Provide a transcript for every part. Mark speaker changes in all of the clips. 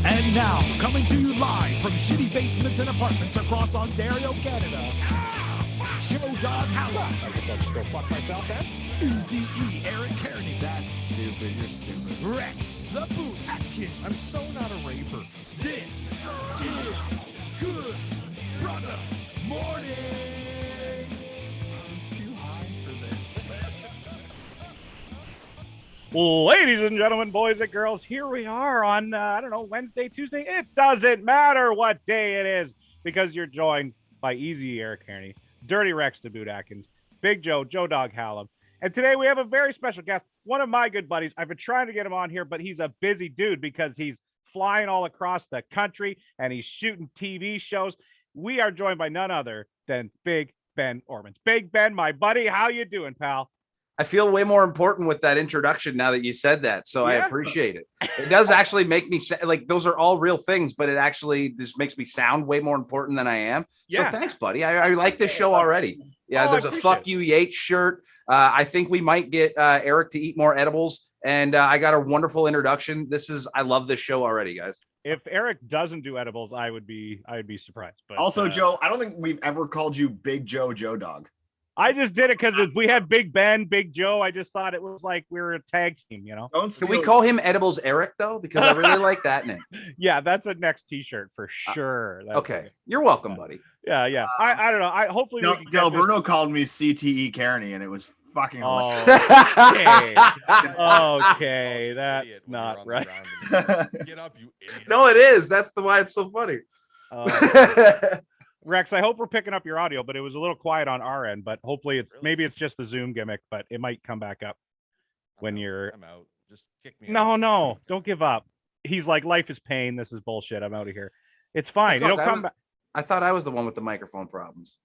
Speaker 1: And now, coming to you live from shitty basements and apartments across Ontario, Canada, Joe Dog Howard. I'm supposed to go fuck myself, man? Easy E, Eric Kearney. That's stupid, you're stupid. Rex, the Boot Atkins. I'm so not a raper. This is Good Brother Morning. I'm too high for this.
Speaker 2: Ladies and gentlemen, boys and girls, here we are on, Wednesday, Tuesday. It doesn't matter what day it is because you're joined by Easy Eric Kearney, Dirty Rex the Boot Atkins, Big Joe Dog Hallam. And today we have a very special guest, one of my good buddies. I've been trying to get him on here, but he's a busy dude because he's flying all across the country and he's shooting TV shows. We are joined by none other than Big Ben Ortmanns. Big Ben, my buddy, how you doing, pal?
Speaker 3: I feel way more important with that introduction now that you said that. So
Speaker 2: Yeah.
Speaker 3: I appreciate it. It does actually make me like those are all real things, but it actually just makes me sound way more important than I am.
Speaker 2: Yeah.
Speaker 3: So thanks, buddy. I like this show already. Yeah,
Speaker 2: Oh,
Speaker 3: there's
Speaker 2: I
Speaker 3: a
Speaker 2: appreciate
Speaker 3: fuck
Speaker 2: it.
Speaker 3: you Yates shirt. I think we might get Eric to eat more edibles. And I got a wonderful introduction. I love this show already, guys.
Speaker 2: If Eric doesn't do edibles, I would be surprised. But
Speaker 4: Also, Joe, I don't think we've ever called you Big Joe Dog.
Speaker 2: I just did it because we had Big Ben, Big Joe. I just thought it was like we were a tag team, you know?
Speaker 4: Don't
Speaker 3: Can
Speaker 4: steal
Speaker 3: we call him Edibles Eric though? Because I really like that name.
Speaker 2: Yeah, that's a next T-shirt for sure. That's
Speaker 3: Okay, you're welcome, buddy.
Speaker 2: Yeah. I don't know. hopefully we can
Speaker 4: Del
Speaker 2: get this-
Speaker 4: Bruno called me CTE Kearney, and it was fucking hilarious.
Speaker 2: Okay, that's
Speaker 5: Idiot when you're
Speaker 2: not
Speaker 5: on the
Speaker 2: right.
Speaker 5: ground and- Get up, you idiot.
Speaker 3: No, it is. That's why it's so funny.
Speaker 2: Rex, I hope we're picking up your audio, but it was a little quiet on our end. But hopefully, maybe it's just the Zoom gimmick, but it might come back up when you're.
Speaker 5: I'm out. Just kick me
Speaker 2: No,
Speaker 5: out.
Speaker 2: don't give up. He's like, life is pain. This is bullshit. I'm out of here. It's fine. It'll come back.
Speaker 3: I thought I was the one with the microphone problems.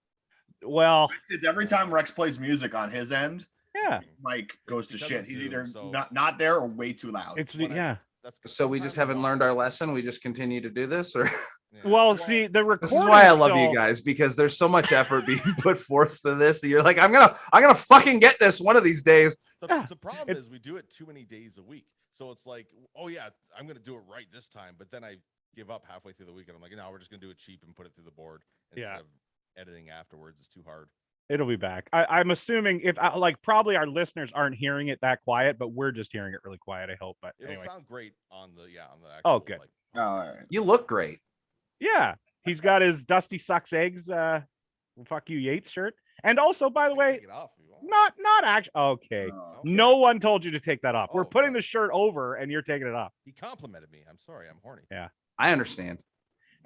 Speaker 2: Well,
Speaker 4: It's every time Rex plays music on his end,
Speaker 2: yeah.
Speaker 4: Mike goes to
Speaker 5: Because
Speaker 4: shit.
Speaker 5: of
Speaker 4: He's
Speaker 5: Zoom,
Speaker 4: either
Speaker 5: so-
Speaker 4: not there or way too loud.
Speaker 2: It's
Speaker 5: When I-
Speaker 2: yeah.
Speaker 5: That's
Speaker 3: So we just haven't learned our lesson. We just continue to do this, or
Speaker 2: Well, see, the recording.
Speaker 3: this is why I love you guys, because there's so much effort being put forth to this. You're like, I'm gonna fucking get this one of these days.
Speaker 5: The problem is we do it too many days a week. So it's like, oh yeah, I'm gonna do it right this time, but then I give up halfway through the week and I'm like, no, we're just gonna do it cheap and put it through the board instead
Speaker 2: Yeah.
Speaker 5: of editing afterwards. It's too hard.
Speaker 2: It'll be back. I'm assuming if probably our listeners aren't hearing it that quiet, but we're just hearing it really quiet. I hope. But
Speaker 5: It'll
Speaker 2: anyway,
Speaker 5: sound great on the actual,
Speaker 2: Oh, good.
Speaker 4: Oh, all right.
Speaker 3: You look great.
Speaker 2: yeah, he's got his Dusty Sucks Eggs, fuck you Yates shirt, and also, by the way,
Speaker 5: Take it off if you want.
Speaker 2: not actually. Okay,
Speaker 4: Oh.
Speaker 2: no one told you to take that off. We're
Speaker 5: Oh,
Speaker 2: putting
Speaker 5: sorry.
Speaker 2: the shirt over, and you're taking it off.
Speaker 5: He complimented me. I'm sorry, I'm horny.
Speaker 3: I understand.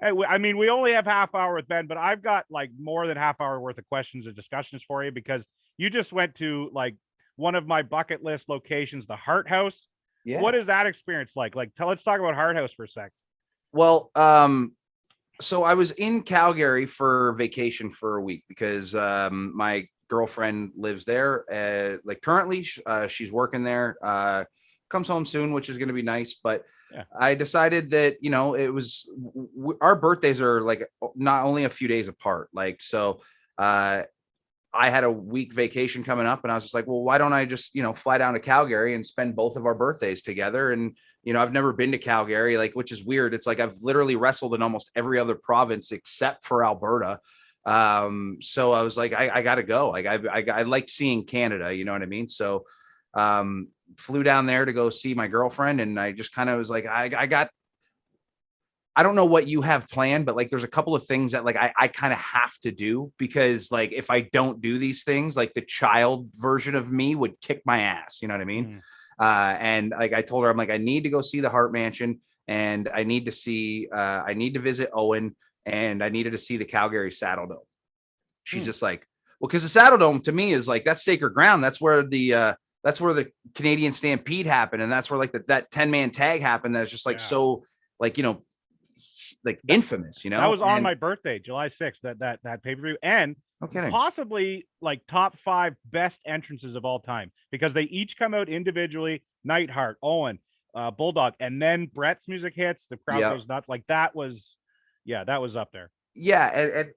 Speaker 2: Hey, I mean, we only have half hour with Ben, but I've got like more than half hour worth of questions and discussions for you because you just went to like one of my bucket list locations, the Hart House.
Speaker 3: Yeah.
Speaker 2: What is that experience like? Let's talk about Hart House for a sec.
Speaker 3: Well, so I was in Calgary for vacation for a week because my girlfriend lives there. Like currently, she's working there. Comes home soon, which is going to be nice. But
Speaker 2: Yeah.
Speaker 3: I decided that it was our birthdays are like not only a few days apart. Like so, I had a week vacation coming up, and I was just like, well, why don't I just fly down to Calgary and spend both of our birthdays together? And I've never been to Calgary, which is weird. It's like I've literally wrestled in almost every other province except for Alberta. So I was like, I got to go. Like I like seeing Canada, you know what I mean? So flew down there to go see my girlfriend, and I just kind of was like, I don't know what you have planned, but there's a couple of things that I kind of have to do because if I don't do these things, the child version of me would kick my ass. You know what I mean? And I told her, I'm like, I need to go see the Hart Mansion, and I need to visit Owen, and I needed to see the Calgary Saddle Dome. She's just like, well, because the Saddle Dome to me is that's sacred ground. That's where the Canadian Stampede happened, and that's where that 10-man tag happened. That's just so infamous,
Speaker 2: That was on my birthday, July 6th, that pay-per-view, and possibly top 5 best entrances of all time because they each come out individually. Neidhart, Owen, Bulldog, and then Brett's music hits. The crowd goes nuts. That was up there.
Speaker 3: Yeah,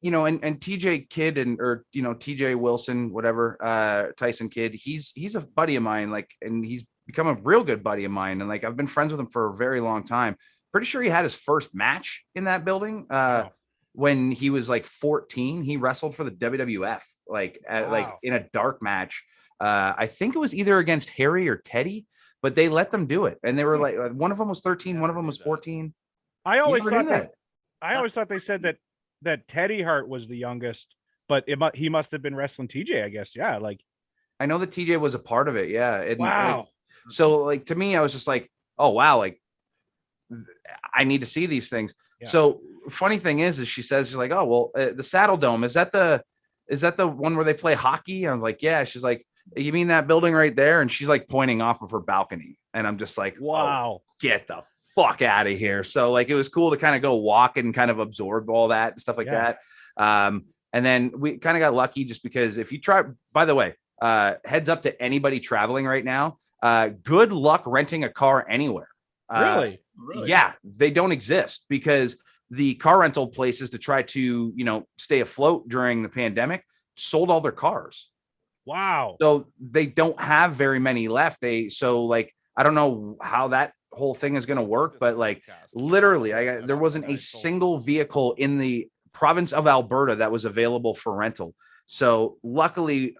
Speaker 3: and TJ Kidd TJ Wilson, whatever, Tyson Kidd, he's a buddy of mine, and he's become a real good buddy of mine. And like, I've been friends with him for a very long time. Pretty sure he had his first match in that building. When he was like 14, he wrestled for the WWF, like in a dark match. I think it was either against Harry or Teddy, but they let them do it. And they were like, one of them was 13, one of them was 14.
Speaker 2: I always thought they said that Teddy Hart was the youngest, but he must have been wrestling TJ, I guess. Yeah, like
Speaker 3: I know that TJ was a part of it. Yeah. And,
Speaker 2: wow.
Speaker 3: Like, so like to me, I was just like, oh wow, like I need to see these things. Yeah. So funny thing is she says, she's like, oh well, the Saddle Dome, is that the one where they play hockey? I'm like, yeah. She's like, you mean that building right there? And she's like pointing off of her balcony, and I'm just like,
Speaker 2: wow,
Speaker 3: get the fuck out of here. So like, it was cool to kind of go walk and kind of absorb all that and stuff like that. And then we kind of got lucky just because if you try, by the way, heads up to anybody traveling right now, good luck renting a car anywhere.
Speaker 2: Really?
Speaker 3: Yeah, they don't exist because the car rental places, to try to, stay afloat during the pandemic, sold all their cars.
Speaker 2: Wow.
Speaker 3: So they don't have very many left. I don't know how that whole thing is going to work, but like literally there wasn't a single vehicle in the province of Alberta that was available for rental. So luckily,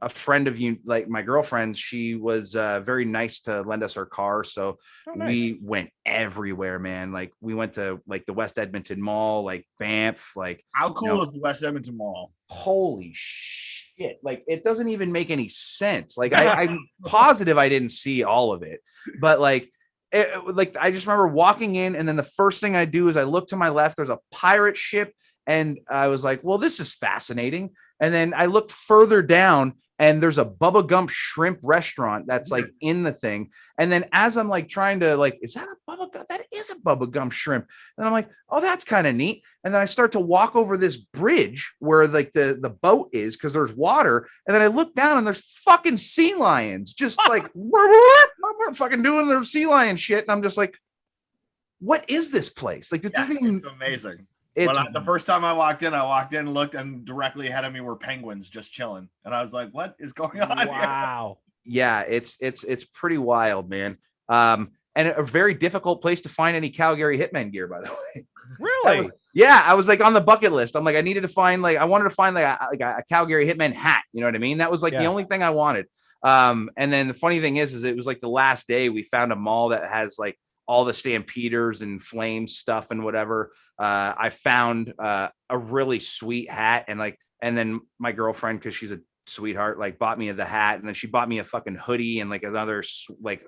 Speaker 3: a friend of you, like my girlfriend, she was very nice to lend us her car. So we went everywhere, man. Like we went to like the West Edmonton Mall, like Banff. Like
Speaker 4: how cool is the West Edmonton Mall?
Speaker 3: Holy shit. Like it doesn't even make any sense. Like I'm positive I didn't see all of it, but like, I just remember walking in, and then the first thing I do is I look to my left, there's a pirate ship. And I was like, well, this is fascinating. And then I looked further down, and there's a Bubba Gump shrimp restaurant that's like in the thing. And then as I'm like trying to like, is that a Bubba Gump? That is a Bubba Gump shrimp. And I'm like, oh, that's kind of neat. And then I start to walk over this bridge where like the boat is, because there's water. And then I look down, and there's fucking sea lions just like fucking doing their sea lion shit. And I'm just like, what is this place? Like,
Speaker 4: it's amazing. The first time I walked in, looked, and directly ahead of me were penguins just chilling. And I was like, what is going on?
Speaker 2: Wow.
Speaker 4: Here?
Speaker 3: Yeah, it's pretty wild, man. And a very difficult place to find any Calgary Hitmen gear, by the way.
Speaker 2: Really?
Speaker 3: I was like on the bucket list. I'm like, I wanted to find like a Calgary Hitmen hat. You know what I mean? That was like the only thing I wanted. And then the funny thing is it was like the last day we found a mall that has like all the Stampeders and Flames stuff and whatever. I found a really sweet hat, and then my girlfriend, because she's a sweetheart, like bought me the hat, and then she bought me a fucking hoodie and like another, like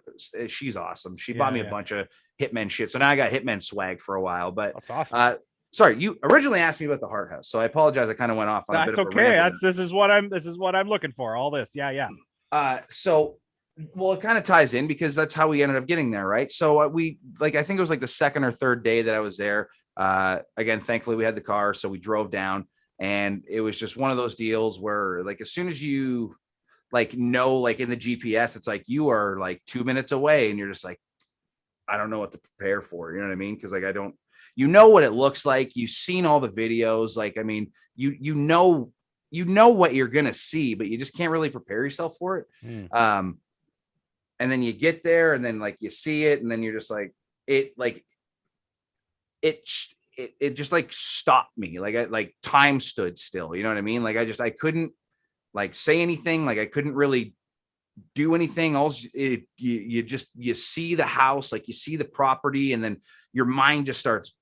Speaker 3: she's awesome. She bought me a bunch of Hitmen shit. So now I got Hitmen swag for a while. But
Speaker 2: that's awesome.
Speaker 3: Sorry, you originally asked me about the Heart House, so I apologize. I kind of went off on a bit of a rant.
Speaker 2: This is what I'm looking for. All this,
Speaker 3: Well, it kind of ties in because that's how we ended up getting there, right? So I think it was like the second or third day that I was there. Again, thankfully we had the car, so we drove down, and it was just one of those deals where like as soon as you like know, like in the GPS, it's like you are like 2 minutes away, and you're just like, I don't know what to prepare for. You know what I mean? Because like you know what it looks like. You've seen all the videos. Like, I mean, you know what you're gonna see, but you just can't really prepare yourself for it. And then you get there, and then like you see it, and then you're just like, it just like stopped me. Like time stood still. You know what I mean? Like I couldn't like say anything. Like I couldn't really do anything else. You see the house, like you see the property, and then your mind just starts,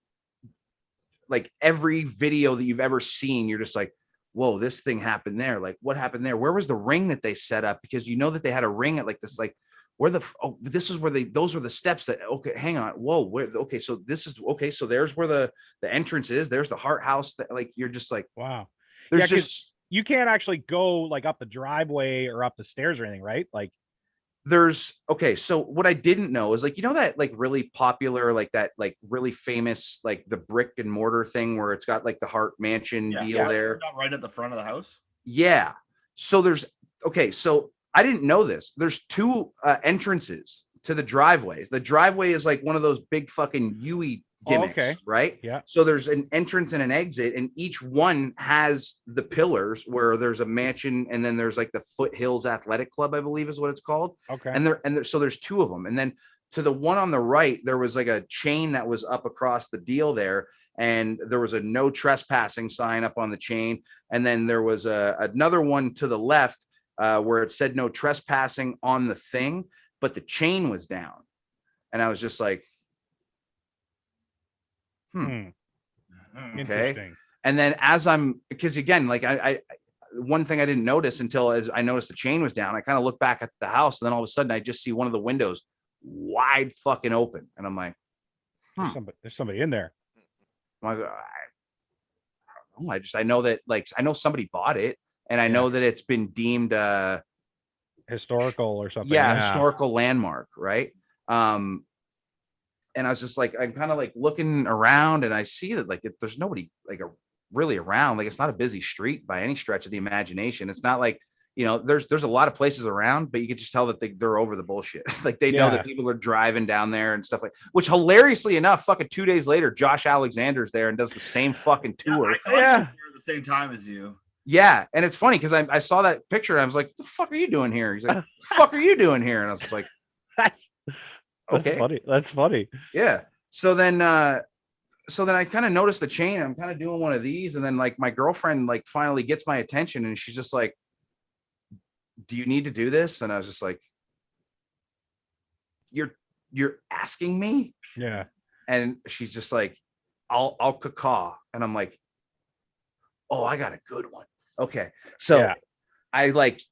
Speaker 3: like every video that you've ever seen, you're just like, whoa, this thing happened there. Like what happened there? Where was the ring that they set up? Because you know that they had a ring at like this, like those were the steps that, okay, hang on. Whoa. So there's where the entrance is. There's the Heart House. That, like, you're just like,
Speaker 2: wow.
Speaker 3: There's
Speaker 2: you can't actually go like up the driveway or up the stairs or anything, right? Like
Speaker 3: so what I didn't know is like, you know, that like really popular, like that, like really famous, like the brick and mortar thing where it's got like the Hart Mansion deal there.
Speaker 4: Right at the front of the house.
Speaker 3: Yeah. So so I didn't know this. There's two entrances to the driveways. The driveway is like one of those big fucking gimmicks,
Speaker 2: okay.
Speaker 3: right?
Speaker 2: Yeah.
Speaker 3: So there's an entrance and an exit, and each one has the pillars where there's a mansion, and then there's like the Foothills Athletic Club, I believe is what it's called.
Speaker 2: Okay.
Speaker 3: And so there's two of them, and then to the one on the right, there was like a chain that was up across the deal there, and there was a no trespassing sign up on the chain, and then there was another one to the left where it said no trespassing on the thing, but the chain was down, and I was just like, okay.
Speaker 2: Interesting.
Speaker 3: And then because again, like I one thing I didn't notice until as I noticed the chain was down, I kind of looked back at the house, and then all of a sudden I just see one of the windows wide fucking open, and I'm like,
Speaker 2: There's somebody in there.
Speaker 3: I'm like, I know that, like, I know somebody bought it, and I know that it's been deemed
Speaker 2: Historical or something.
Speaker 3: historical landmark, right? And I was just like, I'm kind of like looking around, and I see that like there's nobody like really around. Like, it's not a busy street by any stretch of the imagination. It's not like, there's a lot of places around, but you could just tell that they're over the bullshit. Like, they know that people are driving down there and stuff, which hilariously enough, fucking 2 days later, Josh Alexander's there and does the same fucking tour.
Speaker 4: I thought he was there at the same time as you.
Speaker 3: Yeah. And it's funny because I saw that picture and I was like, what the fuck are you doing here? He's like, what the fuck are you doing here? And I was like,
Speaker 2: That's
Speaker 3: okay.
Speaker 2: funny. That's funny.
Speaker 3: Yeah. So then I kind of noticed the chain. I'm kind of doing one of these, and then like my girlfriend like finally gets my attention, and she's just like, do you need to do this? And I was just like, you're asking me?
Speaker 2: Yeah.
Speaker 3: And she's just like, I'll caw. And I'm like, oh, I got a good one. Okay. So I like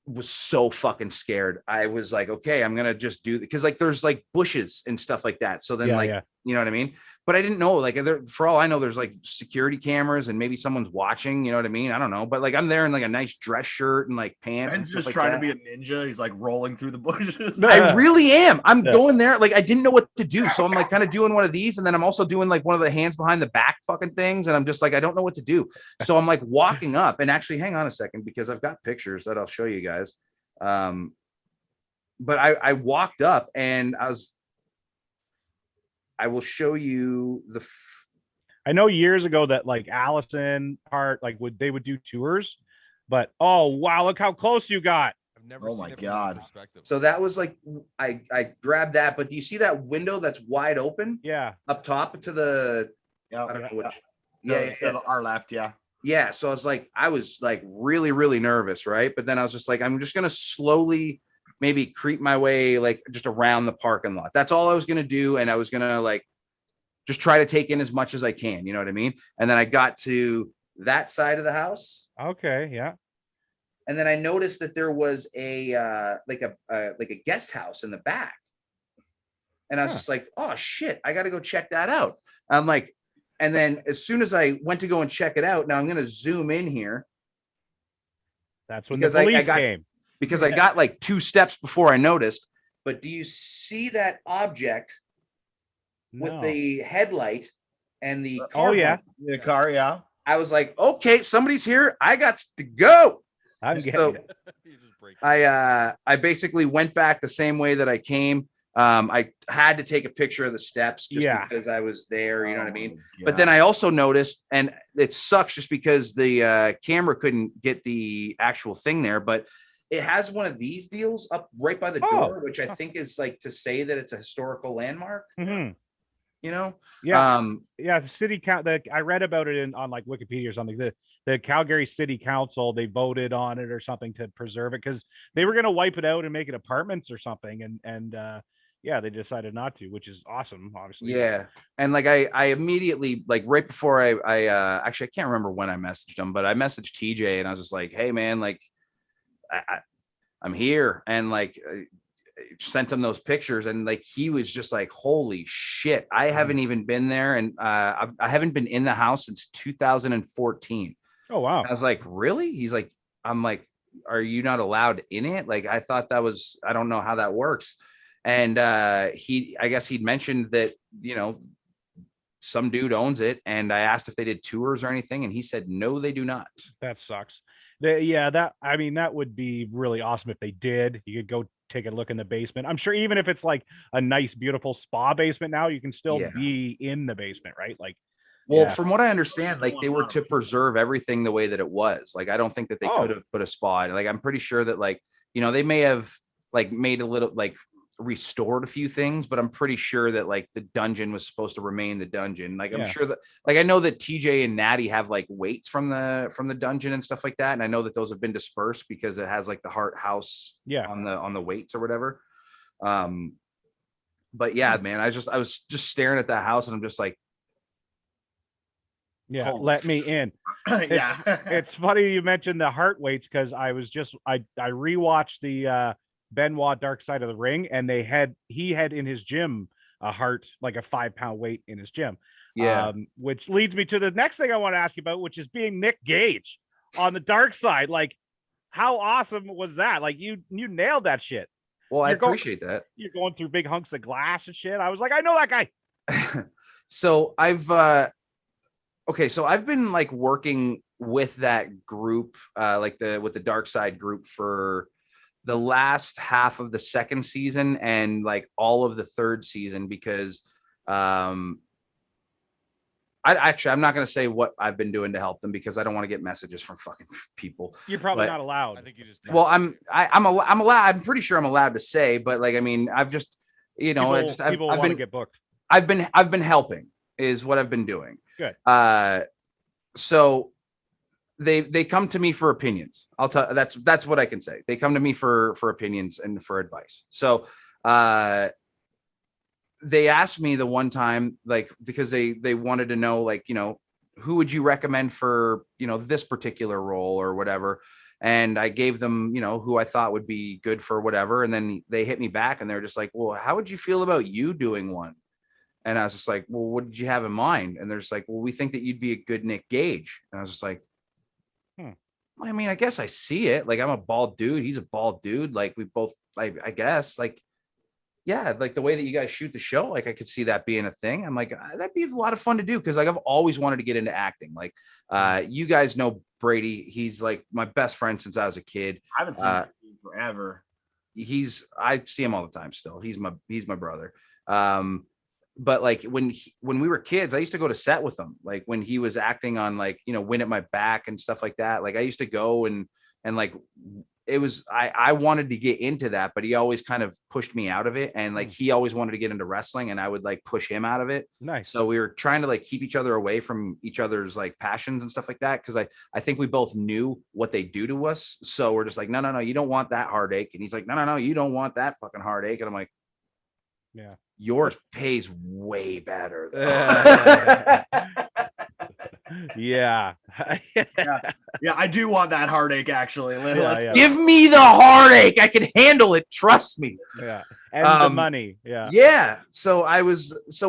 Speaker 3: was so fucking scared. I was like, okay, I'm gonna just do, because like there's like bushes and stuff like that. So then you know what I mean? But I didn't know, like, for all I know, there's like security cameras and maybe someone's watching, you know what I mean? I don't know. But like, I'm there in like a nice dress shirt and like pants.
Speaker 4: Ben's just trying to be a ninja. He's like rolling through the bushes.
Speaker 3: I really am. I'm going there. Like, I didn't know what to do. So I'm like kind of doing one of these. And then I'm also doing like one of the hands behind the back fucking things. And I'm just like, I don't know what to do. So I'm like walking up, and actually hang on a second, because I've got pictures that I'll show you guys. But I walked up, and I will show you
Speaker 2: I know years ago that like Allison Hart, like they would do tours, but oh wow, look how close you got.
Speaker 5: I've never
Speaker 4: Oh
Speaker 5: seen
Speaker 4: my
Speaker 5: it from
Speaker 4: God.
Speaker 5: that perspective.
Speaker 3: So that was like, I grabbed that, but do you see that window that's wide open?
Speaker 2: Yeah.
Speaker 3: Up top to the,
Speaker 4: Yeah.
Speaker 3: I don't know which.
Speaker 4: To our left. Yeah.
Speaker 3: Yeah. So I was like really, really nervous. Right. But then I was just like, I'm just going to slowly maybe creep my way, like just around the parking lot. That's all I was going to do. And I was going to like, just try to take in as much as I can. You know what I mean? And then I got to that side of the house.
Speaker 2: Okay. Yeah.
Speaker 3: And then I noticed that there was a guest house in the back. And I was just like, oh shit, I got to go check that out. I'm like, and then as soon as I went to go and check it out, now I'm going to zoom in here.
Speaker 2: That's when the police came.
Speaker 3: Because I got like 2 steps before I noticed. But do you see that object with the headlight and the car?
Speaker 2: Oh yeah,
Speaker 4: the car. Yeah.
Speaker 3: I was like, okay, somebody's here. I got to go.
Speaker 2: I'm getting it.
Speaker 3: I basically went back the same way that I came. I had to take a picture of the steps just because I was there, you know what I mean? But then I also noticed, and it sucks just because the camera couldn't get the actual thing there, but it has one of these deals up right by the door, which I think is like to say that it's a historical landmark.
Speaker 2: Mm-hmm.
Speaker 3: You know?
Speaker 2: The city count. I read about it on like Wikipedia or something. The Calgary City Council, they voted on it or something to preserve it because they were going to wipe it out and make it apartments or something, and they decided not to, which is awesome, obviously.
Speaker 3: Yeah, and like I immediately, like right before I actually I can't remember when I messaged him, but I messaged TJ and I was just like, hey man, like I'm here, and like sent him those pictures, and like he was just like, holy shit, I haven't even been there, and I haven't been in the house since 2014.
Speaker 2: Oh wow.
Speaker 3: I was like, really? He's like, I'm like, are you not allowed in it? Like, I thought that was, I don't know how that works. And I guess he'd mentioned that, you know, some dude owns it, and I asked if they did tours or anything, and he said no, they do not.
Speaker 2: That sucks. That would be really awesome if they did. You could go take a look in the basement. I'm sure even if it's like a nice, beautiful spa basement now, you can still be in the basement, right? Like,
Speaker 3: well, from what I understand, like they were to preserve everything the way that it was. Like, I don't think that they could have put a spa in. Like, I'm pretty sure that like, they may have like made a little like restored a few things, but I'm pretty sure that like the dungeon was supposed to remain the dungeon. Like I'm sure that like I know that TJ and Natty have like weights from the dungeon and stuff like that, and I know that those have been dispersed because it has like the Hart house on the weights or whatever. But yeah, man, I was just staring at that house and I'm just like,
Speaker 2: let me in. It's funny you mentioned the Hart weights because I rewatched the Benoit Dark Side of the Ring, and he had in his gym a Hart, like a 5-pound weight in his gym. Which leads me to the next thing I want to ask you about, which is being Nick Gage on the dark side. Like, how awesome was that? Like, you nailed that shit.
Speaker 3: Well, I appreciate that.
Speaker 2: You're going through big hunks of glass and shit. I was like, I know that guy.
Speaker 3: So I've been like working with that group, with the Dark Side group for the last half of the second season and like all of the third season because I'm not going to say what I've been doing to help them because I don't want to get messages from fucking people.
Speaker 2: You're probably not allowed.
Speaker 5: I think you just.
Speaker 3: Well, I'm allowed. I'm pretty sure I'm allowed to say, but like, I mean, I've just,
Speaker 2: people want to get booked.
Speaker 3: I've been helping is what I've been doing.
Speaker 2: Good.
Speaker 3: So they come to me for opinions. I'll tell that's what I can say. They come to me for opinions and for advice. So they asked me the one time, like, because they wanted to know, like, who would you recommend for, this particular role or whatever. And I gave them, who I thought would be good for whatever. And then they hit me back and they're just like, well, how would you feel about you doing one? And I was just like, well, what did you have in mind? And they're just like, well, we think that you'd be a good Nick Gage. And I was just like, I mean, I guess I see it. Like, I'm a bald dude. He's a bald dude. Like, we both, I guess, like, yeah, like the way that you guys shoot the show, like I could see that being a thing. I'm like, that'd be a lot of fun to do. Cause like, I've always wanted to get into acting. Like, you guys know Brady. He's like my best friend since I was a kid.
Speaker 4: I haven't seen him forever.
Speaker 3: I see him all the time still. He's my brother. But like when we were kids, I used to go to set with him. Like when he was acting on like, Wind at My Back and stuff like that. Like I used to go and like, it was, I wanted to get into that, but he always kind of pushed me out of it. And like, he always wanted to get into wrestling and I would like push him out of it.
Speaker 2: Nice.
Speaker 3: So we were trying to like keep each other away from each other's like passions and stuff like that. Cause I think we both knew what they do to us. So we're just like, no, you don't want that heartache. And he's like, no, you don't want that fucking heartache. And I'm like,
Speaker 2: yeah,
Speaker 3: yours pays way better.
Speaker 2: Yeah.
Speaker 4: Yeah, I do want that heartache actually.
Speaker 3: Give me the heartache. I can handle it. Trust me.
Speaker 2: Yeah. And the money. Yeah.
Speaker 3: Yeah. So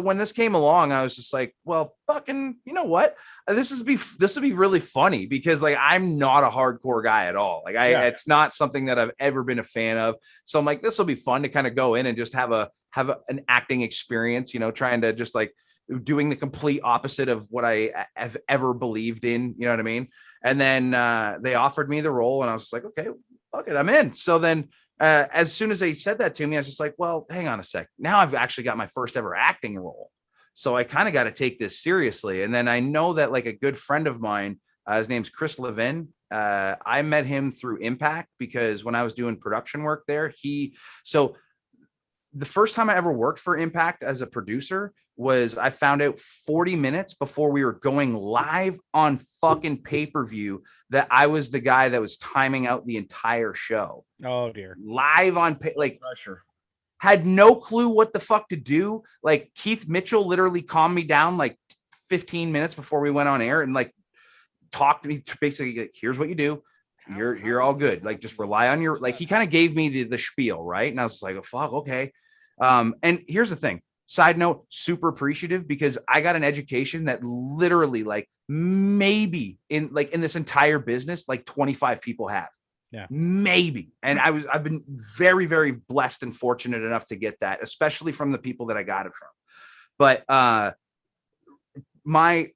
Speaker 3: when this came along, I was just like, well, fucking, you know what? This would be really funny because like, I'm not a hardcore guy at all. Like it's not something that I've ever been a fan of. So I'm like, this will be fun to kind of go in and just have an acting experience, trying to just like doing the complete opposite of what I have ever believed in. You know what I mean? And then they offered me the role and I was just like, okay, fuck it, I'm in. So then as soon as they said that to me, I was just like, well, hang on a sec. Now I've actually got my first ever acting role. So I kind of got to take this seriously. And then I know that like a good friend of mine, his name's Levin. I met him through Impact because when I was doing production work there, so the first time I ever worked for Impact as a producer was I found out 40 minutes before we were going live on fucking pay-per-view that I was the guy that was timing out the entire show.
Speaker 2: Oh dear.
Speaker 3: Live on pressure. Had no clue what the fuck to do. Like Keith Mitchell literally calmed me down like 15 minutes before we went on air and like talked to me basically like, here's what you do. You're all good. Like just rely on your, like he kind of gave me the spiel, right? And I was like, oh, fuck, okay. And here's the thing. Side note, super appreciative because I got an education that literally like maybe in this entire business, like 25 people have.
Speaker 2: Yeah. Maybe.
Speaker 3: And I've been very, very blessed and fortunate enough to get that, especially from the people that I got it from. But my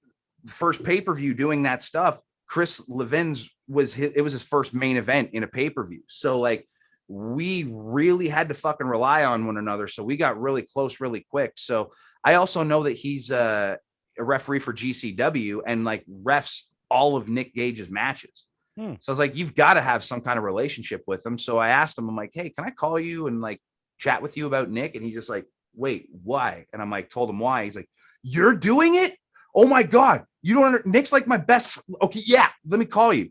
Speaker 3: first pay-per-view doing that stuff, Chris Levin's was his first main event in a pay-per-view. So like we really had to fucking rely on one another. So we got really close really quick. So I also know that he's a referee for GCW and like refs all of Nick Gage's matches. So I was like, you've got to have some kind of relationship with him. So I asked him, I'm like, hey, can I call you and like chat with you about Nick? And he's just like, wait, why? And I'm like, told him why. He's like, you're doing it? Oh my God. You don't Nick's like my best. Okay. Yeah. Let me call you.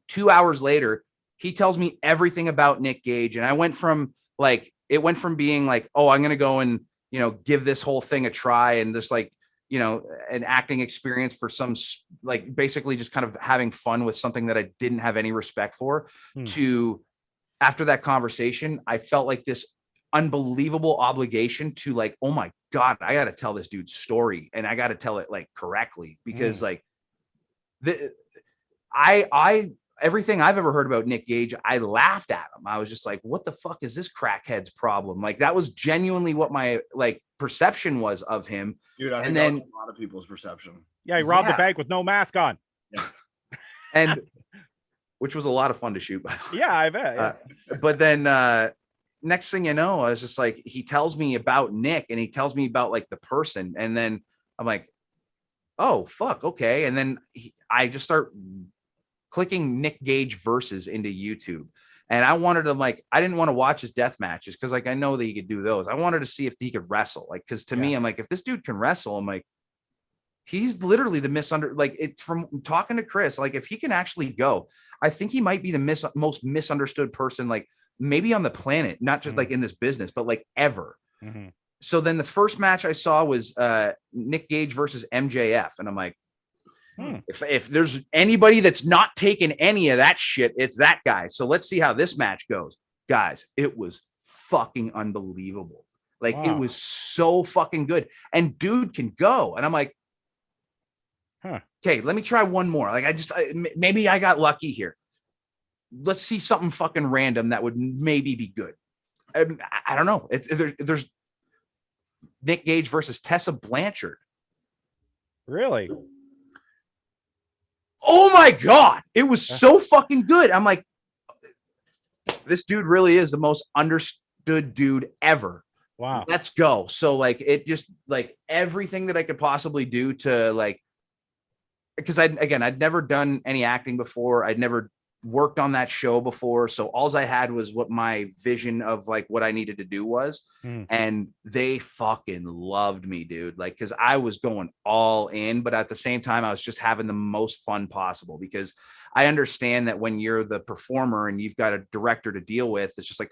Speaker 3: 2 hours later, he tells me everything about Nick Gage. And I went from like, it went from being like, oh, I'm going to go and, you know, give this whole thing a try. And just like, you know, an acting experience for some, like basically just kind of having fun with something that I didn't have any respect for, to after that conversation, I felt like this unbelievable obligation to like, oh my God, I got to tell this dude's story and I got to tell it like correctly because like I everything I've ever heard about Nick Gage, I laughed at him. I was just like, what the fuck is this crackhead's problem? Like that was genuinely what my like perception was of him.
Speaker 4: Dude, I think that was a lot of people's perception.
Speaker 2: Yeah, he robbed the bank with no mask on.
Speaker 4: Yeah.
Speaker 3: And which was a lot of fun to shoot, by the way.
Speaker 2: Yeah, I bet. Yeah.
Speaker 3: But then next thing you know, I was just like, he tells me about Nick and he tells me about like the person. And then I'm like, oh, fuck. Okay. And then I just start clicking Nick Gage versus into YouTube. And I wanted to like, I didn't want to watch his death matches because like I know that he could do those. I wanted to see if he could wrestle. Like, because to me, I'm like, if this dude can wrestle, I'm like, he's literally the like it's from talking to Chris, like if he can actually go, I think he might be the most misunderstood person, like maybe on the planet, not just like in this business, but like ever. So then the first match I saw was Nick Gage versus MJF. And I'm like, if there's anybody that's not taking any of that shit, it's that guy. So let's see how this match goes. Guys, it was fucking unbelievable. Like it was so fucking good. And dude can go. And I'm like, okay, let me try one more. Like maybe I got lucky here. Let's see something fucking random that would maybe be good. I don't know. There's Nick Gage versus Tessa Blanchard.
Speaker 2: Really?
Speaker 3: Oh my God. It was so fucking good. I'm like, this dude really is the most understood dude ever.
Speaker 2: Wow.
Speaker 3: Let's go. So like, it just like everything that I could possibly do to like, because I'd never done any acting before. I'd never worked on that show before. So all I had was what my vision of like what I needed to do was. And they fucking loved me, dude. Like, cause I was going all in, but at the same time, I was just having the most fun possible because I understand that when you're the performer and you've got a director to deal with, it's just like,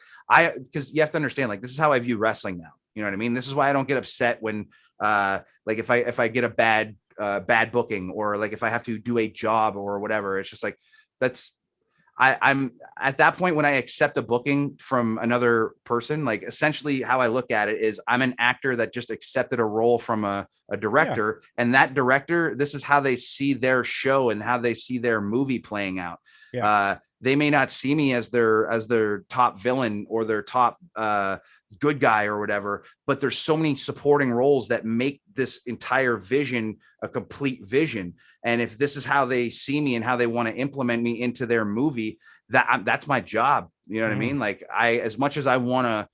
Speaker 3: because you have to understand, like, this is how I view wrestling now. You know what I mean? This is why I don't get upset when, like if I get a bad booking or like if I have to do a job or whatever. It's just like I'm at that point when I accept a booking from another person, like essentially how I look at it is I'm an actor that just accepted a role from a director, and that director, this is how they see their show and how they see their movie playing out. They may not see me as their top villain or their top good guy or whatever, but there's so many supporting roles that make this entire vision a complete vision. And if this is how they see me and how they want to implement me into their movie, that's my job. You know what I mean? Like as much as I want to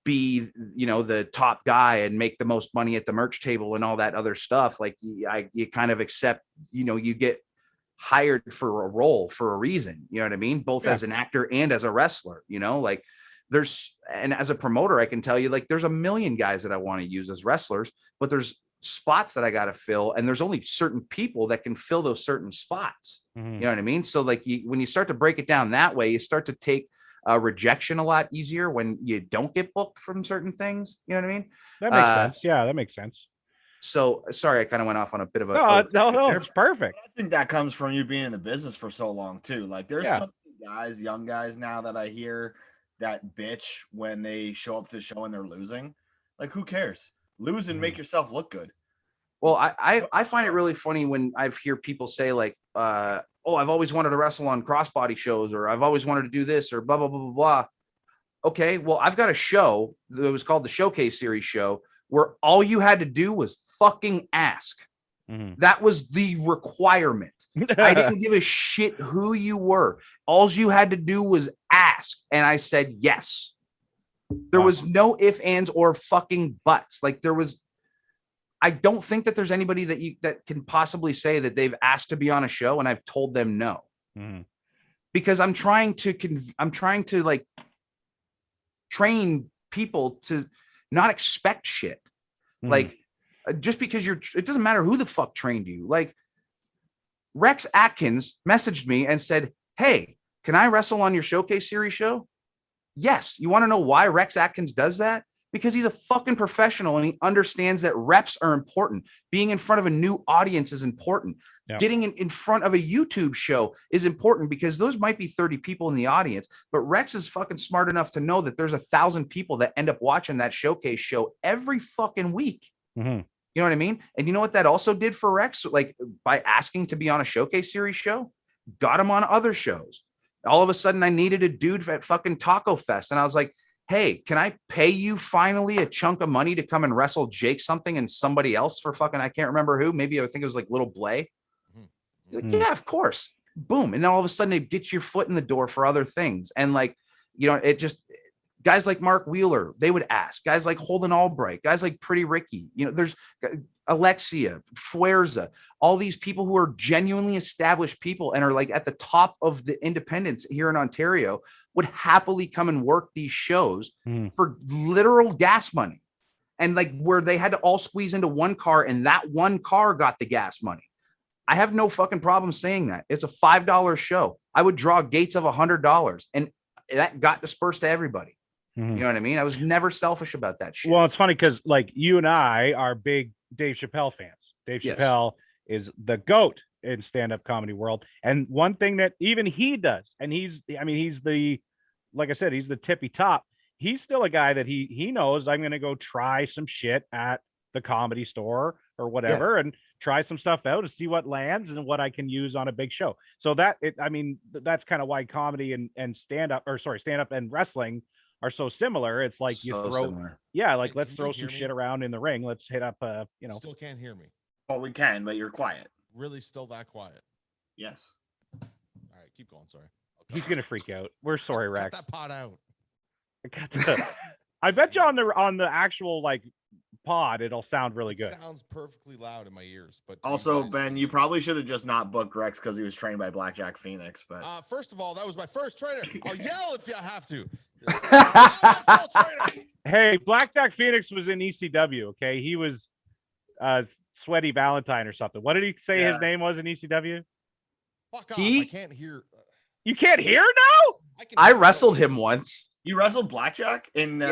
Speaker 3: be, you know, the top guy and make the most money at the merch table and all that other stuff, like you kind of accept, you know, you get hired for a role for a reason, you know what I mean? Both as an actor and as a wrestler, you know, like and as a promoter, I can tell you, like, there's a million guys that I want to use as wrestlers, but there's spots that I got to fill. And there's only certain people that can fill those certain spots. You know what I mean? So like when you start to break it down that way, you start to take rejection a lot easier when you don't get booked from certain things. You know what I mean?
Speaker 2: That makes sense. Yeah, that makes sense.
Speaker 3: So sorry, I kind of went off on a bit of a
Speaker 2: no, it's perfect.
Speaker 4: I think that comes from you being in the business for so long too. Like there's some guys, young guys now that I hear that bitch when they show up to the show and they're losing. Like, who cares? Lose and make yourself look good.
Speaker 3: Well, I find it really funny when I hear people say like, oh, I've always wanted to wrestle on crossbody shows, or I've always wanted to do this, or blah, blah, blah, blah, blah. Okay, well, I've got a show that was called the Showcase Series show where all you had to do was fucking ask. That was the requirement. I didn't give a shit who you were. All you had to do was ask. And I said yes. There was no ifs, ands, or fucking buts. Like I don't think that there's anybody that can possibly say that they've asked to be on a show and I've told them no. Because I'm trying to like train people to not expect shit. Like, just because it doesn't matter who the fuck trained you. Like, Rex Atkins messaged me and said, "Hey, can I wrestle on your Showcase Series show?" Yes. You want to know why Rex Atkins does that? Because he's a fucking professional and he understands that reps are important. Being in front of a new audience is important. Yep. Getting in front of a YouTube show is important because those might be 30 people in the audience, but Rex is fucking smart enough to know that there's 1,000 people that end up watching that Showcase show every fucking week. You know what I mean? And you know what that also did for Rex? Like, by asking to be on a Showcase Series show, got him on other shows. All of a sudden I needed a dude at fucking Taco Fest. And I was like, "Hey, can I pay you finally a chunk of money to come and wrestle Jake something and somebody else for fucking, I can't remember who, maybe I think it was like Little Blay." Like, yeah, of course. Boom. And then all of a sudden they get your foot in the door for other things. And like, you know, it just, guys like Mark Wheeler, they would ask. Guys like Holden Albright, guys like Pretty Ricky, you know, there's Alexia, Fuerza, all these people who are genuinely established people and are like at the top of the independents here in Ontario would happily come and work these shows for literal gas money. And like, where they had to all squeeze into one car and that one car got the gas money. I have no fucking problem saying that. It's a $5 show. I would draw gates of $100 and that got dispersed to everybody. You know what I mean? I was never selfish about that shit.
Speaker 2: Well, it's funny because like you and I are big Dave Chappelle fans. Dave Chappelle is the GOAT in stand-up comedy world. And one thing that even he does, and he's the, like I said, he's the tippy top. He's still a guy that he knows I'm going to go try some shit at the Comedy Store or whatever and try some stuff out to see what lands and what I can use on a big show. So that's kind of why comedy and stand-up and wrestling are so similar. It's like you throw, like, let's throw some shit around in the ring. Let's hit up,
Speaker 5: Still can't hear me.
Speaker 4: Well, we can, but you're quiet.
Speaker 5: Really still that quiet?
Speaker 4: Yes.
Speaker 5: All right, keep going. Sorry.
Speaker 2: He's going to freak out. We're sorry, Rex.
Speaker 5: Cut that pot out.
Speaker 2: I bet you on the actual like pod, it'll sound really good.
Speaker 5: Sounds perfectly loud in my ears. But
Speaker 4: also, Ben, you probably should have just not booked Rex because he was trained by Blackjack Phoenix. But
Speaker 5: first of all, that was my first trainer. I'll yell if you have to.
Speaker 2: Hey, Blackjack Phoenix was in ECW. Okay, he was Sweaty Valentine or something. What did he say his name was in ECW?
Speaker 5: Fuck off! I can't hear.
Speaker 2: You can't hear now?
Speaker 3: I wrestled him once.
Speaker 4: You wrestled Blackjack in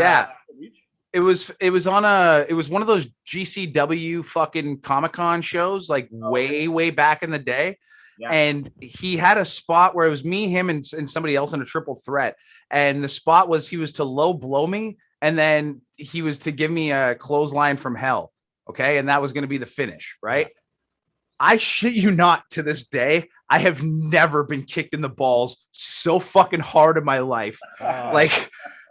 Speaker 3: It was one of those GCW fucking Comic-Con shows, like way back in the day. Yeah. And he had a spot where it was me, him, and somebody else in a triple threat. And the spot was he was to low blow me, and then he was to give me a clothesline from hell. Okay. And that was going to be the finish, right? I shit you not, to this day, I have never been kicked in the balls so fucking hard in my life. Like,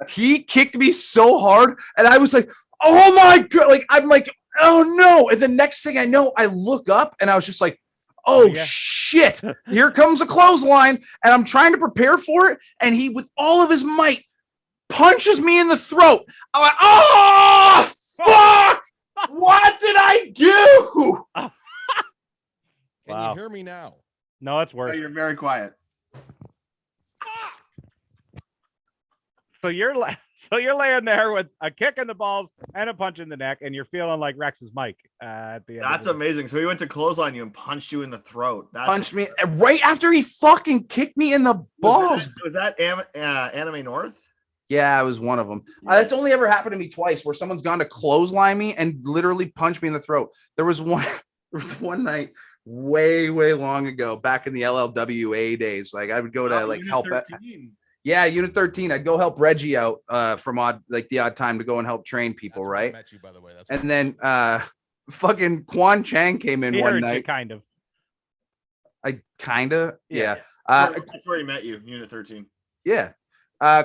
Speaker 3: he kicked me so hard, and I was like, "Oh my God." Like, I'm like, "Oh no." And the next thing I know, I look up and I was just like, "Oh shit, here comes a clothesline." And I'm trying to prepare for it. And he, with all of his might, punches me in the throat. I'm like, "Oh, fuck. What did I do?"
Speaker 5: Can you hear me now?
Speaker 2: No, it's worse.
Speaker 4: No, you're very quiet.
Speaker 2: So you're laying there with a kick in the balls and a punch in the neck, and you're feeling like Rex's mic at the end.
Speaker 4: That's amazing. So he went to close on you and punched you in the throat.
Speaker 3: Punched me right after he fucking kicked me in the balls.
Speaker 4: Was that Anime North?
Speaker 3: Yeah, it was one of them. That's only ever happened to me twice, where someone's gone to clothesline me and literally punch me in the throat. There was one night way long ago, back in the LLWA days. Like, I would go to help. Yeah, Unit 13. I'd go help Reggie out from the odd time to go and help train people, right? I met you, by the way. And then fucking Quan Chang came in one night.
Speaker 2: Kind of.
Speaker 3: Yeah.
Speaker 4: That's where he met you, Unit 13.
Speaker 3: Yeah.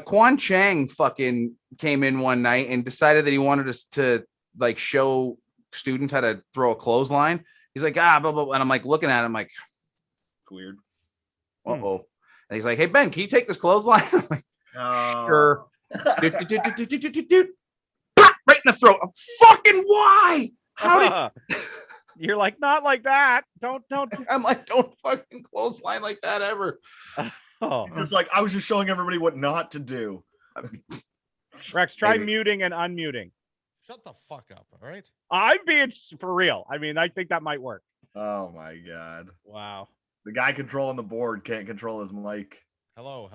Speaker 3: Quan Chang fucking came in one night and decided that he wanted us to like show students how to throw a clothesline. He's like, blah, blah, blah. And I'm like looking at him like,
Speaker 4: Weird.
Speaker 3: uh-oh. And he's like, hey, Ben, can you take this clothesline? I'm like, sure. Right in the throat. Fucking why? How did
Speaker 2: you're like, not like that? Don't.
Speaker 3: I'm like, don't fucking clothesline like that ever.
Speaker 4: Just like, I was just showing everybody what not to do.
Speaker 2: Rex, try muting and unmuting.
Speaker 5: Shut the fuck up, all right?
Speaker 2: I'm being for real. I mean, I think that might work.
Speaker 4: Oh my God.
Speaker 2: Wow.
Speaker 4: The guy controlling the board can't control his mic.
Speaker 5: Hello.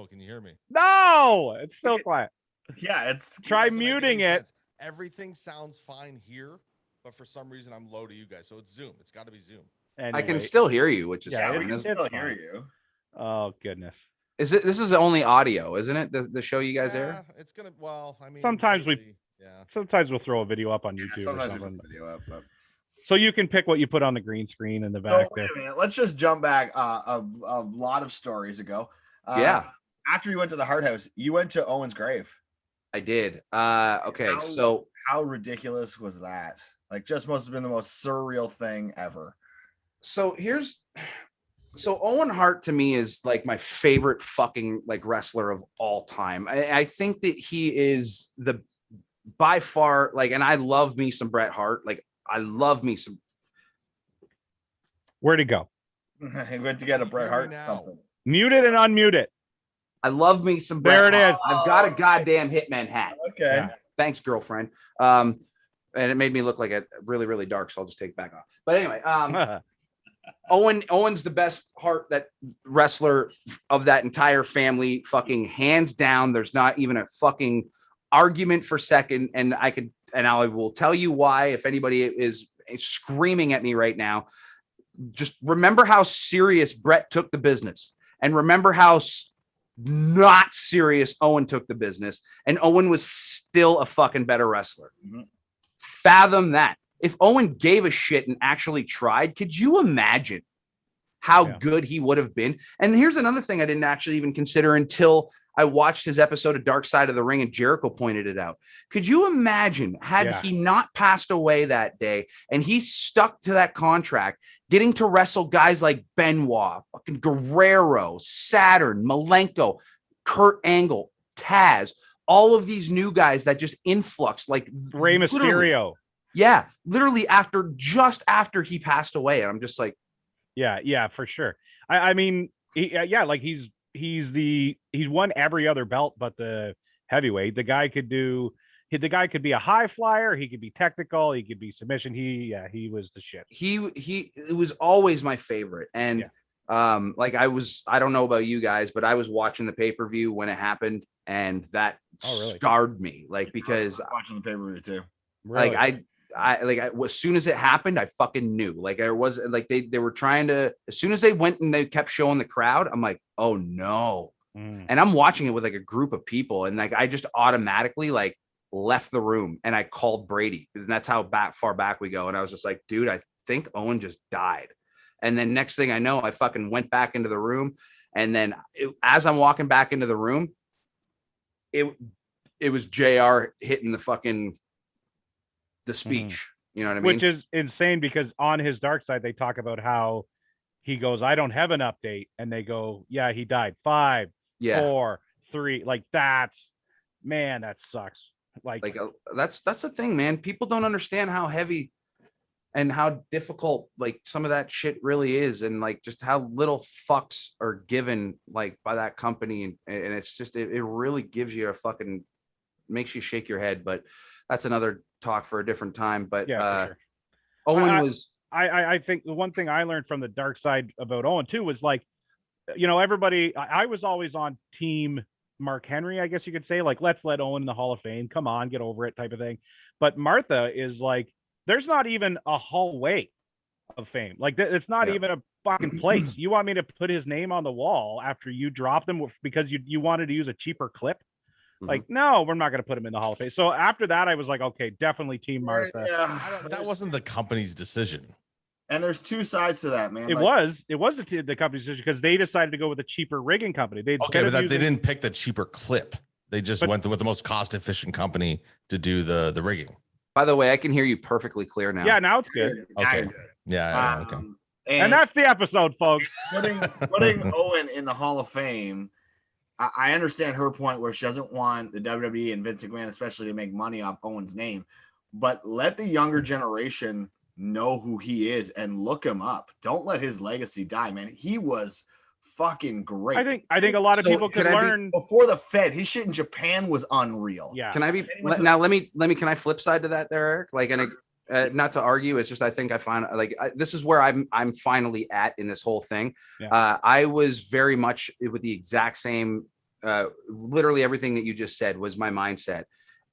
Speaker 5: Can you hear me?
Speaker 2: No, it's still quiet.
Speaker 4: Yeah, it's
Speaker 2: Try muting it.
Speaker 5: Everything sounds fine here, but for some reason I'm low to you guys. So it's Zoom. It's got to be Zoom.
Speaker 3: Anyway. I can still hear you, which is
Speaker 2: fine.
Speaker 4: We can still hear you.
Speaker 2: Oh goodness.
Speaker 3: This is only audio, isn't it? The show you guys air?
Speaker 5: It's gonna. Well, I mean,
Speaker 2: sometimes we'll throw a video up on YouTube or something.
Speaker 4: Video up, but...
Speaker 2: So you can pick what you put on the green screen in the back.
Speaker 4: Wait a minute. Let's just jump back a lot of stories ago. After you went to the Hart House, you went to Owen's grave.
Speaker 3: I did. Okay, so
Speaker 4: how ridiculous was that? Like, just must have been the most surreal thing ever.
Speaker 3: So Owen Hart to me is like my favorite fucking like wrestler of all time. I think that he is the by far like, and I love me some Bret Hart. Like I love me some.
Speaker 2: Where'd it go?
Speaker 4: He went to get a Bret Hart something.
Speaker 2: Mute it and unmute it.
Speaker 3: I love me some Bret
Speaker 2: There it
Speaker 3: Hart.
Speaker 2: is.
Speaker 3: I've got a goddamn Hitman hat.
Speaker 4: Okay.
Speaker 2: Yeah.
Speaker 3: Thanks, girlfriend. And it made me look like a really, really dark, so I'll just take it back off. But anyway, Owen's the best Hart that wrestler of that entire family, fucking hands down. There's not even a fucking argument for second. And I will tell you why. If anybody is screaming at me right now, just remember how serious Bret took the business, and remember how not serious Owen took the business, and Owen was still a fucking better wrestler. Mm-hmm. Fathom that. If Owen gave a shit and actually tried, could you imagine how good he would have been? And here's another thing I didn't actually even consider until I watched his episode of Dark Side of the Ring and Jericho pointed it out. Could you imagine had he not passed away that day and he stuck to that contract, getting to wrestle guys like Benoit, fucking Guerrero, Saturn, Malenko, Kurt Angle, Taz, all of these new guys that just influx like
Speaker 2: Rey Mysterio.
Speaker 3: Yeah, literally just after he passed away. And I'm just like,
Speaker 2: yeah, for sure. I mean, he's won every other belt but the heavyweight. The guy could be a high flyer, he could be technical, he could be submission. He was the shit.
Speaker 3: It was always my favorite. And I don't know about you guys, but I was watching the pay-per-view when it happened, and that scarred me. Like, because
Speaker 4: watching the pay-per-view too.
Speaker 3: Really? Like as soon as it happened, I fucking knew. Like there was like they were trying to, as soon as they went and they kept showing the crowd, I'm like, oh no. And I'm watching it with like a group of people, and like I just automatically like left the room and I called Brady, and that's how far back we go. And I was just like, dude, I think Owen just died. And then next thing I know, I fucking went back into the room, and then as I'm walking back into the room, it was JR hitting the speech. You know what I mean?
Speaker 2: Which is insane, because on his Dark Side, they talk about how he goes, I don't have an update. And they go, yeah, he died. 5, 4, 3. Like that sucks. Like
Speaker 3: that's the thing, man. People don't understand how heavy and how difficult like some of that shit really is. And like just how little fucks are given like by that company. And it's just, it really gives you makes you shake your head. But that's another talk for a different time. But for sure. Owen was.
Speaker 2: I think the one thing I learned from the Dark Side about Owen too was like, everybody. I was always on team Mark Henry, I guess you could say. Like, let's let Owen in the Hall of Fame. Come on, get over it, type of thing. But Martha is like, there's not even a hallway of fame. Like, it's not even a fucking place. You want me to put his name on the wall after you dropped him because you wanted to use a cheaper clip? Like, no, we're not going to put him in the Hall of Fame. So after that, I was like, okay, definitely Team Martha.
Speaker 5: Yeah, that wasn't the company's decision.
Speaker 4: And there's two sides to that, man.
Speaker 2: It was the company's decision, because they decided to go with a cheaper rigging company. They
Speaker 5: didn't pick the cheaper clip. They just went with the most cost-efficient company to do the rigging.
Speaker 3: By the way, I can hear you perfectly clear now.
Speaker 2: Yeah, now it's good.
Speaker 5: Okay. Yeah. Okay.
Speaker 2: And that's the episode, folks.
Speaker 4: Putting Owen in the Hall of Fame. I understand her point where she doesn't want the WWE and Vince McMahon, especially, to make money off Owen's name, but let the younger generation know who he is and look him up. Don't let his legacy die, man. He was fucking great.
Speaker 2: I think a lot of people could learn
Speaker 4: before the Fed. His shit in Japan was unreal.
Speaker 2: Yeah.
Speaker 3: Can I be now? Let me. Can I flip side to that, there, Eric? Like, and not to argue, it's just I think I find this is where I'm finally at in this whole thing.
Speaker 2: Yeah.
Speaker 3: I was very much with the exact same. Literally everything that you just said was my mindset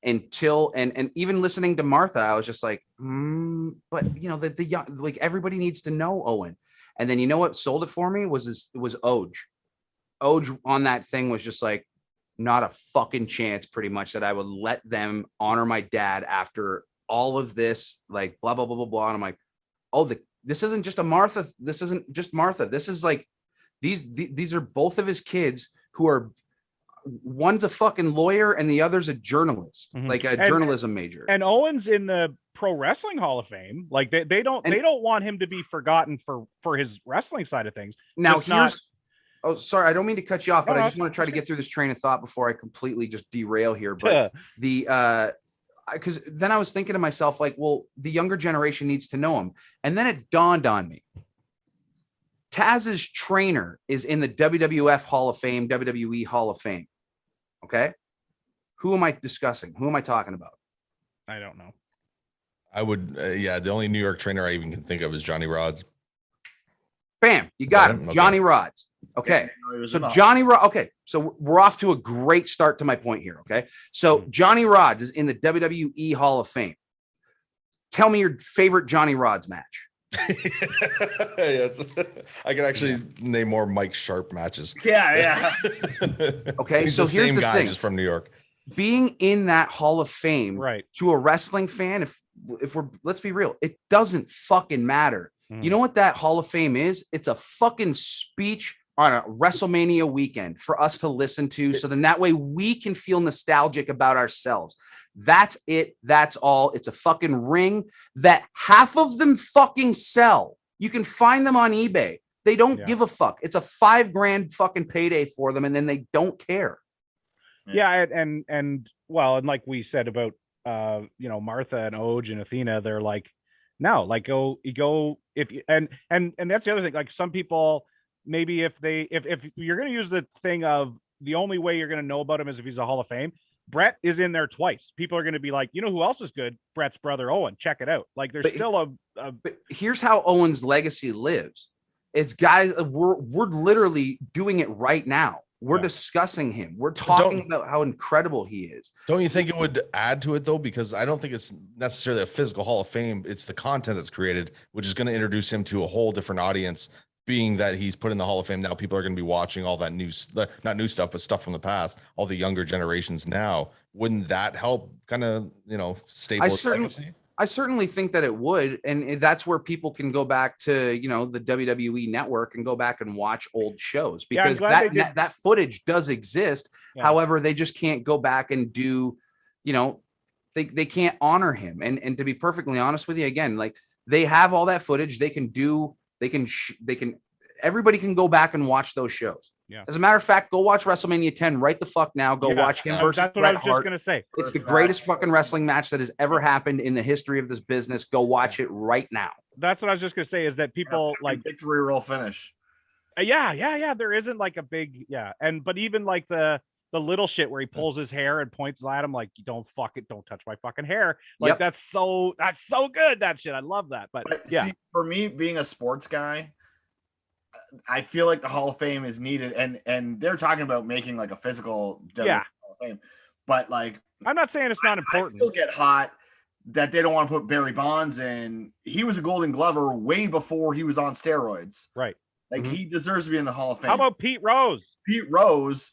Speaker 3: until and even listening to Martha, I was just like, but you know the young, like everybody needs to know Owen. And then you know what sold it for me was Oj. Oj on that thing was just like, not a fucking chance, pretty much, that I would let them honor my dad after all of this, like blah blah blah blah blah. And I'm like, oh, this isn't just a Martha. This isn't just Martha. This is like these are both of his kids who are, one's a fucking lawyer and the other's a journalist, like a journalism major.
Speaker 2: And Owen's in the Pro Wrestling Hall of Fame. Like they don't want him to be forgotten for his wrestling side of things.
Speaker 3: Now oh, sorry, I don't mean to cut you off, but I just want to try to get through this train of thought before I completely just derail here. But because then I was thinking to myself, like, well, the younger generation needs to know him. And then it dawned on me. Taz's trainer is in the WWF Hall of Fame, WWE Hall of Fame. Okay. Who am I discussing? Who am I talking about?
Speaker 2: I don't know.
Speaker 5: I would, the only New York trainer I even can think of is Johnny Rods.
Speaker 3: Bam, you got him. Okay. Johnny Rods. Okay. So Johnny Rods. Okay. So we're off to a great start to my point here. Okay. So Johnny Rods is in the WWE Hall of Fame. Tell me your favorite Johnny Rods match.
Speaker 5: I can actually name more Mike Sharp matches.
Speaker 4: Yeah.
Speaker 3: Okay.
Speaker 5: He's
Speaker 3: so
Speaker 5: the
Speaker 3: here's
Speaker 5: same
Speaker 3: the
Speaker 5: guy,
Speaker 3: thing.
Speaker 5: just from New York.
Speaker 3: Being in that Hall of Fame,
Speaker 2: right,
Speaker 3: to a wrestling fan, if we're, let's be real, it doesn't fucking matter. You know what that Hall of Fame is? It's a fucking speech on a WrestleMania weekend for us to listen to. So then that way we can feel nostalgic about ourselves. That's it. That's all. It's a fucking ring that half of them fucking sell. You can find them on eBay. They don't give a fuck. It's a $5,000 fucking payday for them. And then they don't care.
Speaker 2: Yeah. And like we said about, Martha and Oj and Athena, they're like, no, like go if you, and that's the other thing. Like some people, maybe if you're going to use the thing of the only way you're going to know about him is if he's a Hall of Fame, Brett is in there twice. People are going to be like, you know who else is good? Brett's brother Owen. Check it out. Like there's still but
Speaker 3: here's how Owen's legacy lives. It's guys, we're literally doing it right now. We're discussing him. We're talking about how incredible he is.
Speaker 5: Don't you think it would add to it though? Because I don't think it's necessarily a physical Hall of Fame. It's the content that's created, which is going to introduce him to a whole different audience. Being that he's put in the Hall of Fame now, people are going to be watching all that not new stuff, but stuff from the past, all the younger generations now. Wouldn't that help kind of, stabilize legacy?
Speaker 3: I certainly think that it would. And that's where people can go back to, the WWE network and go back and watch old shows, because that footage does exist. Yeah. However, they just can't go back and do, they can't honor him. And to be perfectly honest with you, again, like they have all that footage. Everybody can go back and watch those shows. Yeah. As a matter of fact, go watch WrestleMania 10 right the fuck now. Go watch him versus
Speaker 2: That's what
Speaker 3: Bret
Speaker 2: I was
Speaker 3: Hart.
Speaker 2: just going to say.
Speaker 3: It's the greatest fucking wrestling match that has ever happened in the history of this business. Go watch it right now.
Speaker 2: That's what I was just going to say, is that people like
Speaker 4: victory roll finish.
Speaker 2: Yeah. There isn't like a big, but even like the little shit where he pulls his hair and points at him like, don't touch my fucking hair. Like that's so good. That shit. I love that. But
Speaker 4: see, for me, being a sports guy, I feel like the Hall of Fame is needed, and they're talking about making like a physical Hall of Fame, but like
Speaker 2: I'm not saying it's not important.
Speaker 4: I still get hot that they don't want to put Barry Bonds in. He was a Golden Glover way before he was on steroids,
Speaker 2: right?
Speaker 4: Like he deserves to be in the Hall of Fame.
Speaker 2: How about Pete Rose?
Speaker 4: Pete Rose,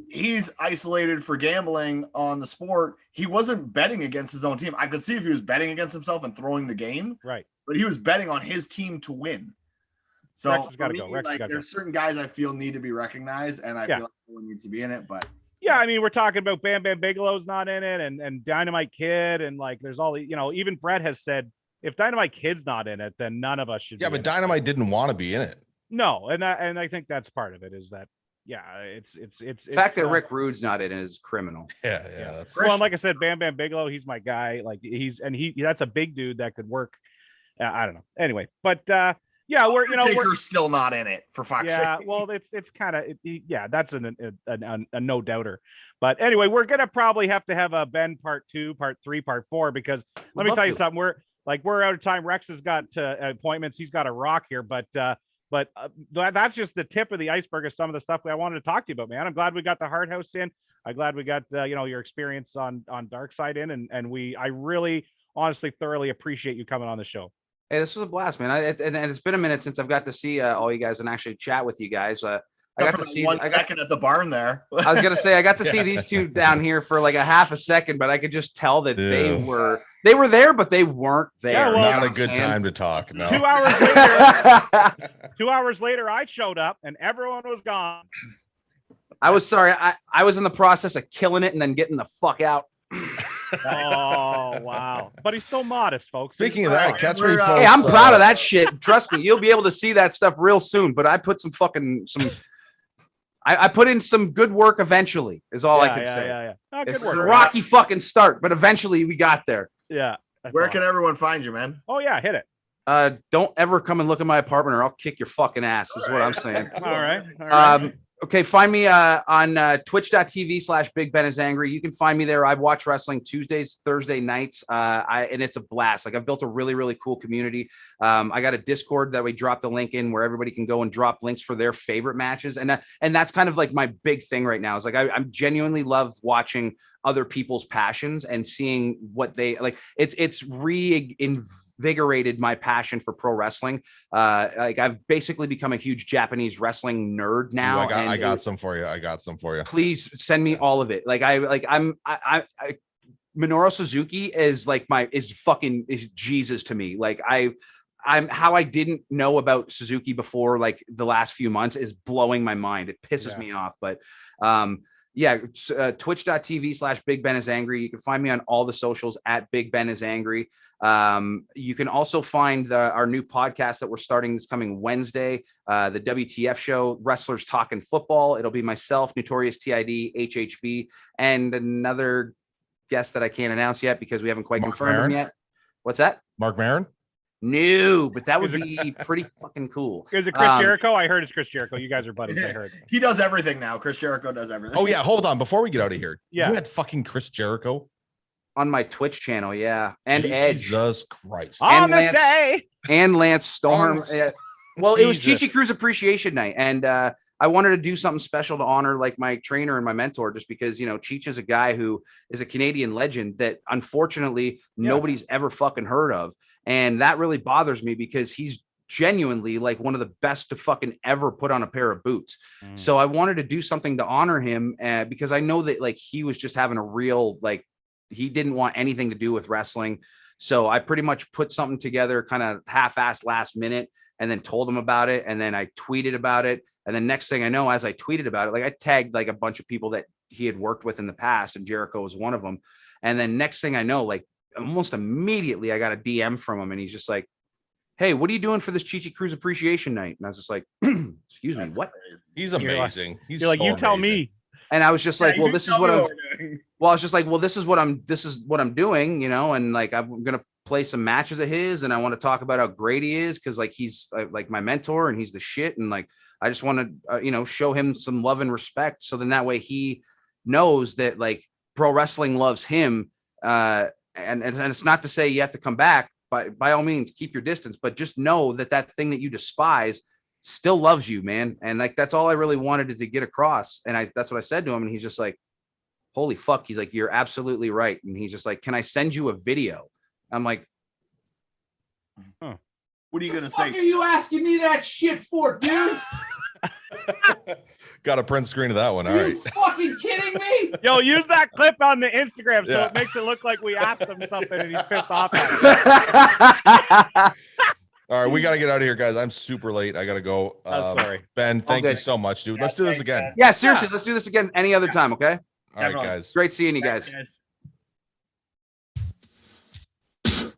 Speaker 4: he's isolated for gambling on the sport. He wasn't betting against his own team. I could see if he was betting against himself and throwing the game,
Speaker 2: right? But
Speaker 4: he was betting on his team to win. So
Speaker 2: Rex gotta go.
Speaker 4: There's certain guys I feel need to be recognized, and I feel like everyone needs to be in it. But
Speaker 2: I mean, we're talking about Bam Bam Bigelow's not in it, and Dynamite Kid, and like there's all the, even Brett has said if Dynamite Kid's not in it, then none of us should.
Speaker 5: Yeah,
Speaker 2: be
Speaker 5: but
Speaker 2: in
Speaker 5: Dynamite didn't want to be in it.
Speaker 2: No, and I think that's part of it. Is that it's
Speaker 3: The fact that Rick Rude's not in it is criminal.
Speaker 5: Yeah. That's
Speaker 2: well, and like I said, Bam Bam Bigelow, he's my guy. Like that's a big dude that could work. I don't know. Anyway, but we're
Speaker 4: Taker's still not in it for fuck's sake.
Speaker 2: Yeah, well, it's kind of that's a no doubter. But anyway, we're gonna probably have to have a Ben part 2, part 3, part 4 because let me tell you something. We're out of time. Rex has got appointments. He's got a rock here, but that's just the tip of the iceberg of some of the stuff I wanted to talk to you about, man. I'm glad we got the Hard House in. I'm glad we got your experience on Dark Side in, and I really honestly thoroughly appreciate you coming on the show.
Speaker 3: Hey, this was a blast, man. And it's been a minute since I've got to see all you guys and actually chat with you guys. I got to see
Speaker 4: 1 second at the barn there.
Speaker 3: I was gonna say I got to see these two down here for like a half a second, but I could just tell that they were there, but they weren't there.
Speaker 2: Yeah, well,
Speaker 5: not a good time to talk. No.
Speaker 2: 2 hours later, 2 hours later, I showed up and everyone was gone.
Speaker 3: I was sorry. I was in the process of killing it and then getting the fuck out.
Speaker 2: Oh wow! But he's so modest, folks.
Speaker 5: Speaking of that, catch me, folks.
Speaker 3: Hey, I'm proud of that shit. Trust me, you'll be able to see that stuff real soon. But I put I put in some good work eventually, is all I can say.
Speaker 2: Yeah. Oh,
Speaker 3: It's
Speaker 2: good
Speaker 3: a
Speaker 2: work.
Speaker 3: rocky fucking start, but eventually we got there.
Speaker 2: Yeah.
Speaker 4: Where can everyone find you, man?
Speaker 2: Oh yeah, hit it.
Speaker 3: Don't ever come and look at my apartment or I'll kick your fucking ass, is what I'm saying.
Speaker 2: All right.
Speaker 3: Okay, find me on twitch.tv/Big Ben is Angry. You can find me there. I watch wrestling Tuesdays, Thursday nights, and it's a blast. Like I've built a really, really cool community. I got a Discord that we drop the link in where everybody can go and drop links for their favorite matches, and that's kind of like my big thing right now. Is like I genuinely love watching other people's passions and seeing what they like. It's reinvigorated my passion for pro wrestling. Like I've basically become a huge Japanese wrestling nerd now.
Speaker 5: Ooh, I got some for you.
Speaker 3: Please send me all of it. Minoru Suzuki is like is Jesus to me. Like I'm how I didn't know about Suzuki before like the last few months is blowing my mind. It pisses me off, but twitch.tv/Big Ben is Angry. You can find me on all the socials at Big Ben is Angry. You can also find our new podcast that we're starting this coming Wednesday, the WTF show, Wrestlers Talking Football. It'll be myself, Notorious TID, HHV, and another guest that I can't announce yet because we haven't quite confirmed him yet. What's that?
Speaker 5: Mark Maron?
Speaker 3: No, but that would be pretty fucking cool.
Speaker 2: Is it Chris Jericho? I heard it's Chris Jericho. You guys are buddies. I heard.
Speaker 4: He does everything now. Chris Jericho does everything.
Speaker 5: Oh yeah, hold on. Before we get out of here,
Speaker 2: yeah,
Speaker 5: you had fucking Chris Jericho
Speaker 3: on my Twitch channel, and Edge.
Speaker 5: Jesus Christ.
Speaker 2: On this day.
Speaker 3: And Lance Storm. Well, it was Chichi Cruz Appreciation Night, and I wanted to do something special to honor like my trainer and my mentor, just because Cheech is a guy who is a Canadian legend that unfortunately nobody's ever fucking heard of. And that really bothers me because he's genuinely like one of the best to fucking ever put on a pair of boots. So I wanted to do something to honor him because I know that like he was just having a real, like, he didn't want anything to do with wrestling. So I pretty much put something together kind of half-assed last minute and then told him about it. And then I tweeted about it. And then next thing I know, as I tweeted about it, like I tagged like a bunch of people that he had worked with in the past, and Jericho was one of them. And then next thing I know, like, almost immediately I got a DM from him and he's just like, "Hey, what are you doing for this Chichi Cruz Appreciation Night?" And I was just like, "Excuse me, what?"
Speaker 5: He's amazing.
Speaker 2: You're like, "You tell me."
Speaker 3: And I was just like, "Well, this is what I'm doing." Well, I was just like, "Well, this is what I'm doing, and like I'm going to play some matches of his and I want to talk about how great he is cuz like he's like my mentor and he's the shit, and like I just want to show him some love and respect, so then that way he knows that like pro wrestling loves him." And it's not to say you have to come back, by all means, keep your distance, but just know that thing that you despise still loves you, man. And like, that's all I really wanted to get across. And that's what I said to him. And he's just like, "Holy fuck." He's like, "You're absolutely right." And he's just like, "Can I send you a video?" I'm like,
Speaker 4: "What are you going to say?
Speaker 3: What are you asking me that shit for, dude?"
Speaker 5: Got a print screen of that one. All
Speaker 3: Are
Speaker 5: right.
Speaker 3: you fucking kidding me?
Speaker 2: Yo, use that clip on the Instagram so it makes it look like we asked him something and he's pissed off at it.
Speaker 5: All right, we got to get out of here, guys. I'm super late. I got to go.
Speaker 2: Sorry.
Speaker 5: Ben, thank you so much, dude. Let's do this again.
Speaker 3: Yeah, seriously, let's do this again any other time, okay?
Speaker 5: All right, guys.
Speaker 3: Great seeing you guys.
Speaker 4: Thanks, guys.